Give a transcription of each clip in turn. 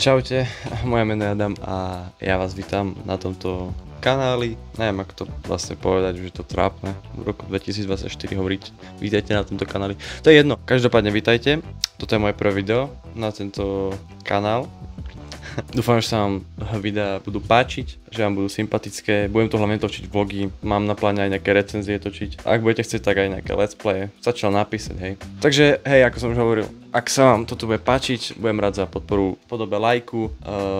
Čaute, moje meno je Adam a ja vás vítam na tomto kanáli. Neviem ako to vlastne povedať, že je to trápne v roku 2024 hovoriť vítajte na tomto kanáli. To je jedno, každopádne vítajte. Toto je moje prvé video na tento kanál. Dúfam, že sa vám videá budú páčiť, že vám budú sympatické. Budem to hlavne točiť vlogy, mám na pláne aj nejaké recenzie točiť. Ak budete chcieť, tak aj nejaké let's play. Začal napísať, hej. Takže, hej, ako som už hovoril, ak sa vám toto bude páčiť, budem rád za podporu v podobe lajku,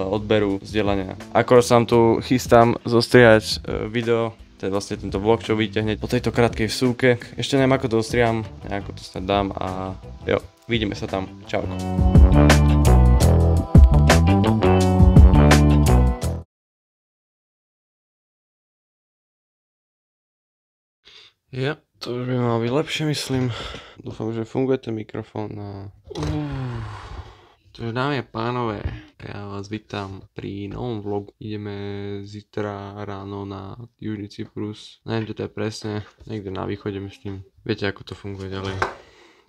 odberu, zdieľania. Akorát sa vám tu chystám zostrihať video, to je vlastne tento vlog, čo vidíte hneď po tejto krátkej vsúke. Ešte neviem, ako to ostriham, nejako to snad dám a jo, vidíme sa tam. Čau. Ja, to už by malo byť lepšie, myslím. Dúfam, že funguje ten mikrofón a... Takže dámy a pánové, ja vás vítam pri novom vlogu. Ideme zítra ráno na Južný Cyprus. Neviem, čo to je presne, niekde na východe myslím. Viete, ako to funguje ďalej.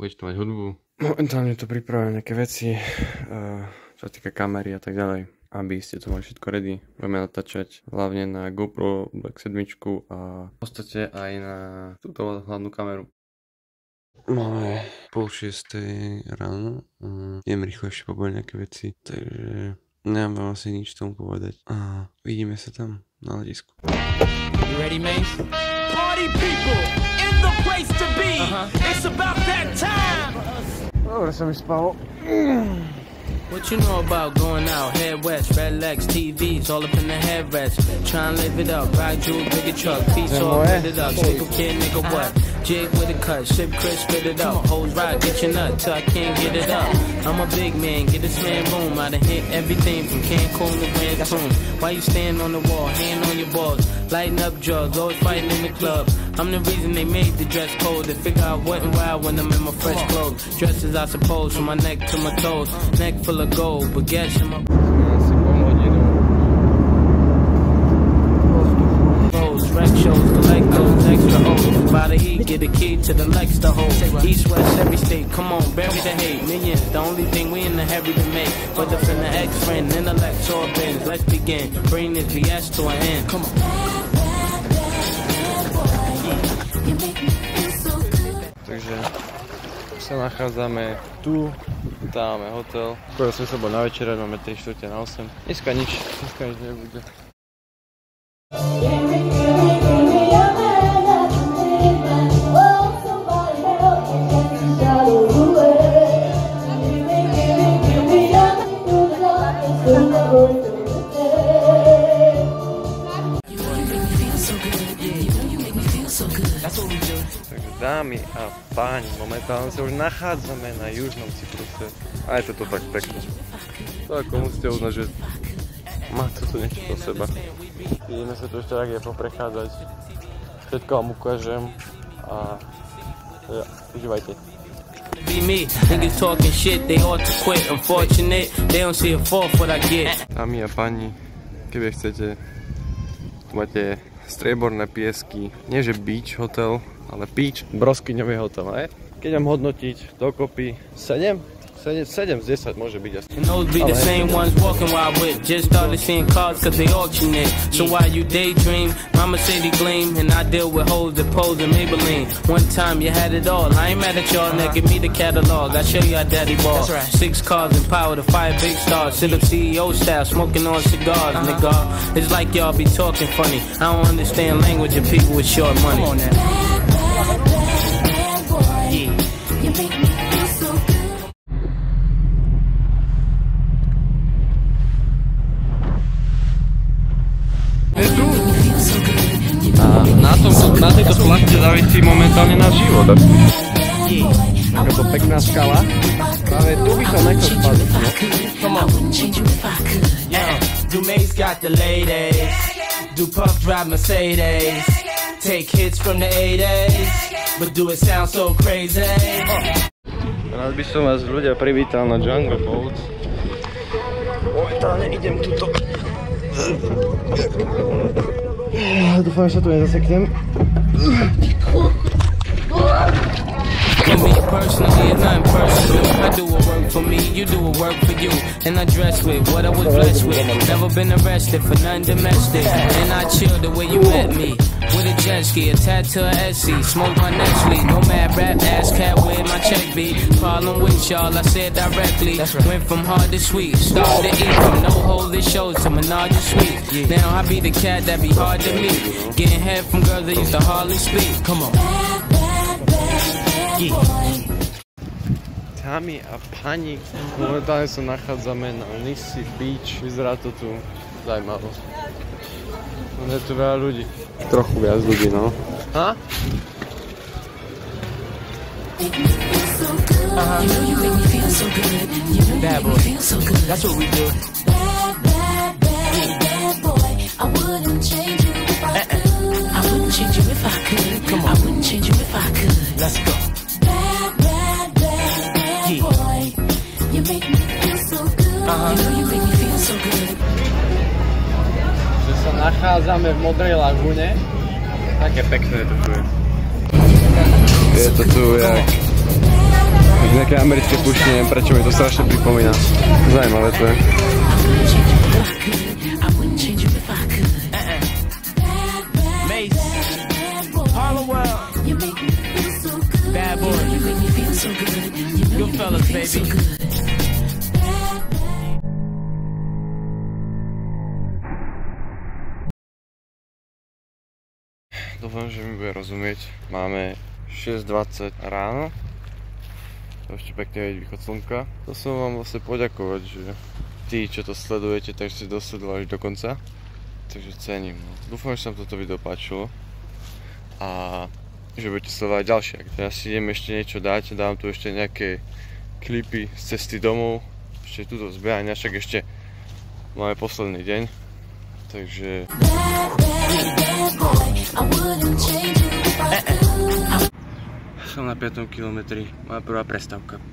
Budete mať hudbu. Momentálne to pripravujem nejaké veci, čo sa týka kamery a tak ďalej. Aby ste to mali všetko ready. Budeme natáčať hlavne na GoPro Black 7 a v podstate aj na túto hlavnú kameru. Máme 5:30 ráno. Idem rýchlo ešte poboliť nejaké veci, takže nemám vám asi nič tomu povedať. A vidíme sa tam na letisku. You ready, mate? Party people in the place to be. It's about that time. Dobre sa mi spalo. What you know about going out, head west, red legs, TVs, all up in the headrest. Try and live it up, ride jewel, bigger truck, piece all fit it up, single kid, nigga what? Jig with a cut, sip crisp, spit it up, hoes ride, get your nut till I can't get it up. I'm a big man, get this man room, I done hit everything from Cancun to Cancun. Why you stand on the wall, hand on your balls, lighting up drugs, always fighting in the club. I'm the reason they made the dress code, they figure out what and why when I'm in my fresh clothes. Dresses I suppose, from my neck to my toes, neck full of gold, baguettes in my rec shows, collect those extra O's. By the heat, get a key to the Lex to hold. East, west, every state, come on, bury the hate. Millions, the only thing we in the hurry to make. Whether from the ex-friend, intellect, or bins, let's begin. Bring this BS to an end. Come on. Takže sa nachádzame tu, tam máme hotel. Skoro sme sa boli na večere, máme 3:45. Dneska nič nebude. Takže dámy a páni, momentálne sa už nachádzame na Južnom Cypruse. A je to tak pekné. To ako musíte uznať, že má to tu niečo do seba. Ideme sa tu ešte tak je poprechádzať. Všetko vám ukážem a užívajte. Dámy a páni, keby chcete, tu máte strieborné piesky, nie že beach hotel, ale beach broskyňový hotel, ne? Keď mám hodnotiť dokopy 7 z 10 môže byť asi. And those be the same ones walking while with. Just started seeing cars cause they auction it. So while you daydream, mama say they gleam. And I deal with hoes that pose in Maybelline. One time you had it all, I ain't mad at y'all, now give me the catalog. I show you how daddy ball. 6 cars and power to 5 big stars. Sit up CEO style, smoking on cigars, nigga. It's like y'all be talking funny. I don't understand language of people with short money. Come on now. Na tejto plachte závisí momentálne náš život. Takáto pekná skala. Práve tu by som nechcel spadnúť. Dumaze got the ladies. Do Puff drive Mercedes. Take hits from the 80s. But do it sound so crazy. Rád by som vás ľudia privítal na Jungle Boat. Momentálne idem tuto. Dúfam, že sa tu nezaseknem. For me personally, it's nothing personal. I do a work for me, you do a work for you. And I dress with what I was blessed with. Never been arrested for nothing domestic. And I chill the way you met me. With a jet ski, attached to a SC. Smoke my Nestle, no mad rap, ass cat with my check beat. Problem with y'all, I said directly. Went from hard to sweet, started to eat. From no holy shows to menage a suite. Now I be the cat that be hard to meet. Getting head from girls that used to hardly speak. Come on. Dámy a pani, momentálne sa nachádzame na Nissi Beach. Vyzerá to tu zaujímavé. Je tu veľa ľudí. Trochu viac ľudí, no. Ha? You make me feel so good. You make me feel so good. That's what we do. Bad boy. I wouldn't change you if I could. I wouldn't change you if I could. Come on. I wouldn't change you if I could. Let's go. Bad boy. You make me feel so good. You make me feel so good. Že sa nachádzame v Modrej lagúne. Také pekné to tu je. Je to tu jak nejaké americké púšte, neviem prečo mi to strašne pripomína. Zajímavé to je. Bad boy, you make me feel so good. Good fellas, baby. Dúfam, že mi bude rozumieť. Máme 6:20 ráno. To ešte pekne vidieť východ slnka. To som vám vlastne poďakovať, že tí, čo to sledujete, tak ste dosledovali do konca. Takže cením. Dúfam, že sa vám toto video páčilo. A že budete sledovať ďalšie. Ja si idem ešte niečo dať, dám tu ešte nejaké klipy z cesty domov. Ešte túto zbehania, však ešte máme posledný deň. Takže... Som na 5. kilometri, moja prvá prestávka.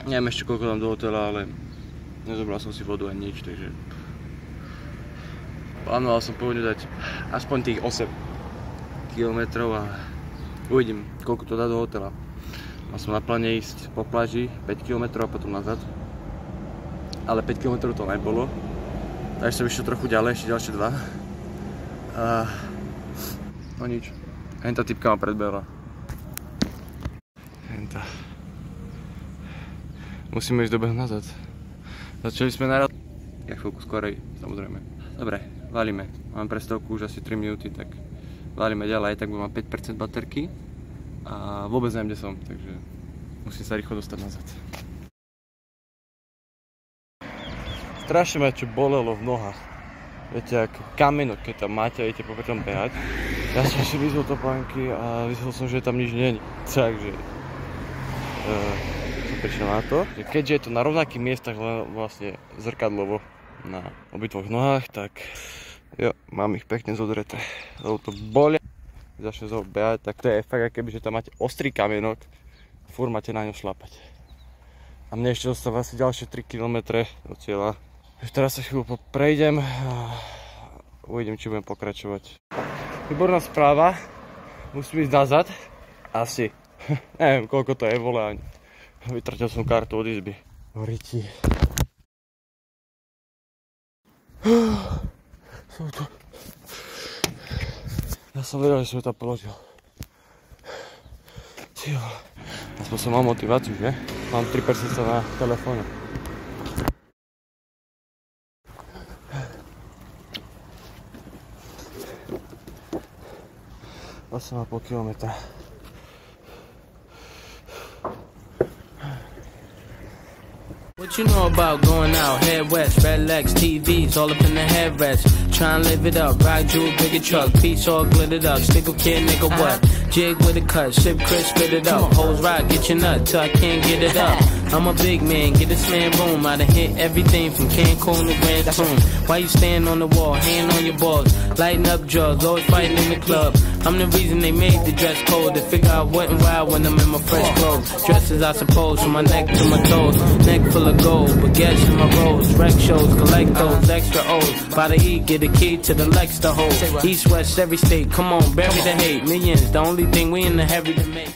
Neviem ešte koľko dám do hotela, ale nezobral som si vodu ani nič, takže... Plánoval som pôvodne dať aspoň tých 8 kilometrov a uvidím, koľko to dá do hotela. Mal som na pláne ísť po pláži 5 km a potom nazad. Ale 5 km to nebolo. Takže som išiel trochu ďalej, ešte ďalšie 2. No nič. Henta typka ma predbehla. Henta. Musíme ísť dobehnúť nazad. Začali sme na ja chvíľku skorej, samozrejme. Dobre, valíme. Mám prestávku už asi 3 minúty, tak valíme ďalej, tak mám 5% baterky. A vôbec neviem, kde som, takže musím sa rýchlo dostať nazad. Strašne ma čo bolelo v nohách. Viete, ako kamienok, keď tam máte, idete popri tom behať. Ja som si vyzval topánky a vyzval som, že tam nič nie je. Takže som prišiel na to, že keďže je to na rovnakých miestach, vlastne zrkadlovo na obidvoch nohách, tak jo, mám ich pekne zodreté. Lebo to bolia. Začne znovu behať, tak to je fakt, akéby, že tam máte ostrý kamienok a furt máte na ňom šlapať. A mne ešte zostáva asi ďalšie 3 km do cieľa. Teraz sa chvíľu prejdem a uvidím, či budem pokračovať. Výborná správa, musím ísť nazad, asi. Neviem, koľko to je, vole, vytratil som kartu od izby. Horíti. Som tu. Ja som vedel, že som to položil. Aspoň som mal motiváciu, že? Mám 3% na telefóne. 8,5 kilometra. What you know about going out, head west, red legs, TVs, all up in the headrest. Try and live it up, ride jewel, bigger truck, piece all glittered up, stick a kid, nigga what? Jig with a cut, sip crisp, spit it up, hoes ride, get your nut till I can't get it up. I'm a big man, get this man room, I done hit everything from Cancun to Grand Tune. Why you stand on the wall, hand on your balls, lighting up drugs, always fighting in the club. I'm the reason they made the dress code, to figure out what and why when I'm in my fresh clothes. Dresses I suppose, from my neck to my toes, neck full of gold, baguettes in my rolls, rec shows, collect those extra O's. By the E, get a key to the Lex to hold. East, west, every state, come on, bury the hate. Millions, the only thing we in the heavy to make.